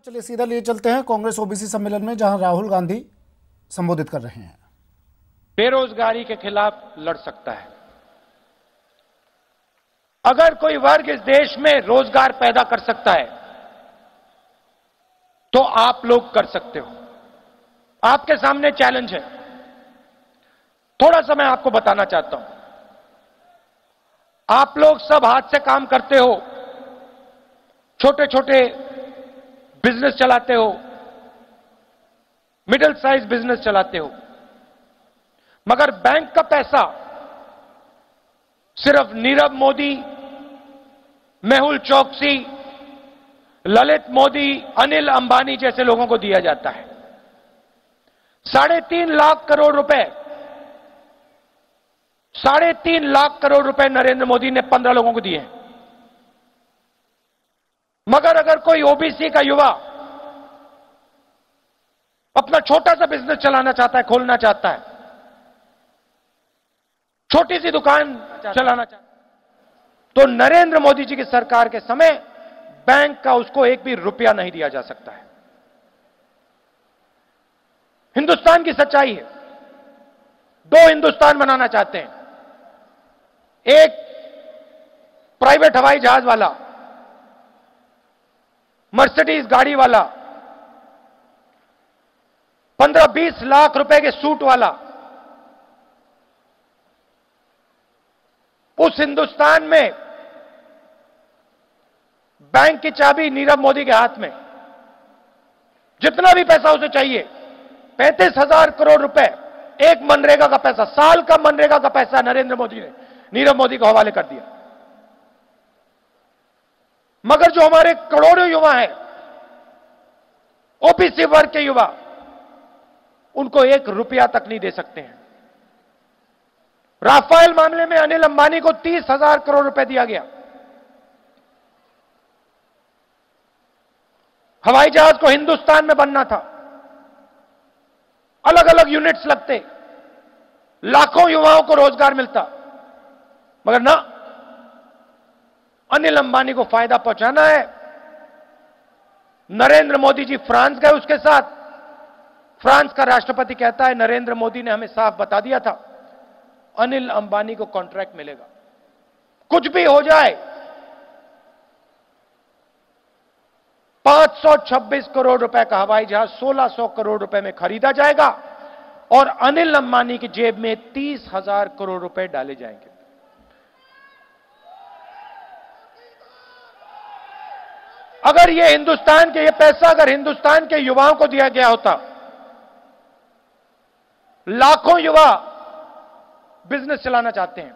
चलिए सीधा लिए चलते हैं कांग्रेस ओबीसी सम्मेलन में, जहां राहुल गांधी संबोधित कर रहे हैं। बेरोजगारी के खिलाफ लड़ सकता है। अगर कोई वर्ग इस देश में रोजगार पैदा कर सकता है तो आप लोग कर सकते हो। आपके सामने चैलेंज है। थोड़ा सा मैं आपको बताना चाहता हूं। आप लोग सब हाथ से काम करते हो, छोटे छोटे बिजनेस चलाते हो, मिडिल साइज बिजनेस चलाते हो, मगर बैंक का पैसा सिर्फ नीरव मोदी, मेहुल चोकसी, ललित मोदी, अनिल अंबानी जैसे लोगों को दिया जाता है। 3.5 लाख करोड़ रुपए, 3.5 लाख करोड़ रुपए नरेंद्र मोदी ने 15 लोगों को दिए हैं। मगर अगर कोई ओबीसी का युवा अपना छोटा सा बिजनेस चलाना चाहता है, खोलना चाहता है, छोटी सी दुकान चलाना चाहता है, तो नरेंद्र मोदी जी की सरकार के समय बैंक का उसको एक भी रुपया नहीं दिया जा सकता है। हिंदुस्तान की सच्चाई है। 2 हिंदुस्तान बनाना चाहते हैं। एक प्राइवेट हवाई जहाज वाला, मर्सिडीज गाड़ी वाला, 15-20 लाख रुपए के सूट वाला। उस हिंदुस्तान में बैंक की चाबी नीरव मोदी के हाथ में। जितना भी पैसा उसे चाहिए, 35,000 करोड़ रुपए, एक मनरेगा का पैसा, साल का मनरेगा का पैसा नरेंद्र मोदी ने नीरव मोदी को हवाले कर दिया। मगर जो हमारे करोड़ों युवा हैं, ओबीसी वर्ग के युवा, उनको 1 रुपया तक नहीं दे सकते हैं। राफेल मामले में अनिल अंबानी को 30,000 करोड़ रुपए दिया गया। हवाई जहाज को हिंदुस्तान में बनना था, अलग अलग यूनिट्स लगते, लाखों युवाओं को रोजगार मिलता, मगर ना, अनिल अंबानी को फायदा पहुंचाना है। नरेंद्र मोदी जी फ्रांस गए उसके साथ। फ्रांस का राष्ट्रपति कहता है नरेंद्र मोदी ने हमें साफ बता दिया था, अनिल अंबानी को कॉन्ट्रैक्ट मिलेगा। कुछ भी हो जाए, 526 करोड़ रुपए का हवाई जहाज 1600 करोड़ रुपए में खरीदा जाएगा और अनिल अंबानी की जेब में 30,000 करोड़ रुपए डाले जाएंगे। अगर ये पैसा अगर हिंदुस्तान के युवाओं को दिया गया होता, लाखों युवा बिजनेस चलाना चाहते हैं,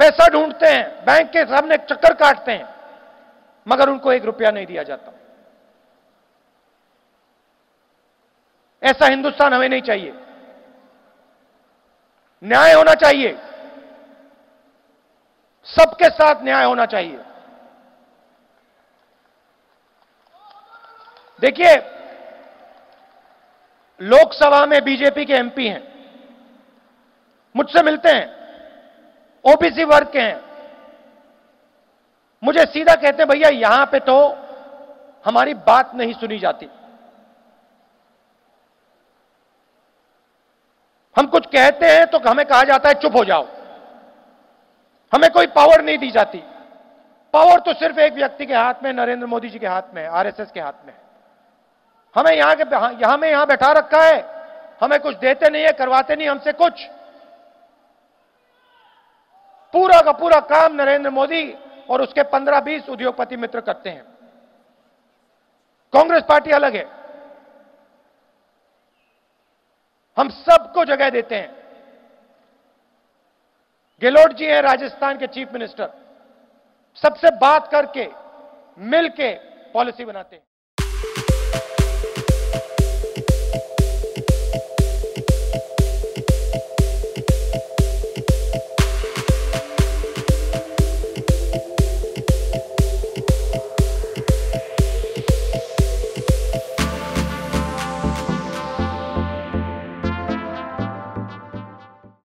पैसा ढूंढते हैं, बैंक के सामने चक्कर काटते हैं, मगर उनको 1 रुपया नहीं दिया जाता। ऐसा हिंदुस्तान हमें नहीं चाहिए। न्याय होना चाहिए, सबके साथ न्याय होना चाहिए। देखिए, लोकसभा में बीजेपी के एमपी हैं, मुझसे मिलते हैं, ओबीसी वर्ग के हैं, मुझे सीधा कहते हैं भैया यहां पे तो हमारी बात नहीं सुनी जाती। हम कुछ कहते हैं तो हमें कहा जाता है चुप हो जाओ, हमें कोई पावर नहीं दी जाती। पावर तो सिर्फ एक व्यक्ति के हाथ में, नरेंद्र मोदी जी के हाथ में, आरएसएस के हाथ में है। हमें यहां बैठा रखा है, हमें कुछ देते नहीं है, करवाते नहीं हमसे कुछ। पूरा का पूरा काम नरेंद्र मोदी और उसके 15-20 उद्योगपति मित्र करते हैं। कांग्रेस पार्टी अलग है, हम सबको जगह देते हैं। गहलोत जी हैं राजस्थान के चीफ मिनिस्टर, सबसे बात करके मिलके पॉलिसी बनाते हैं।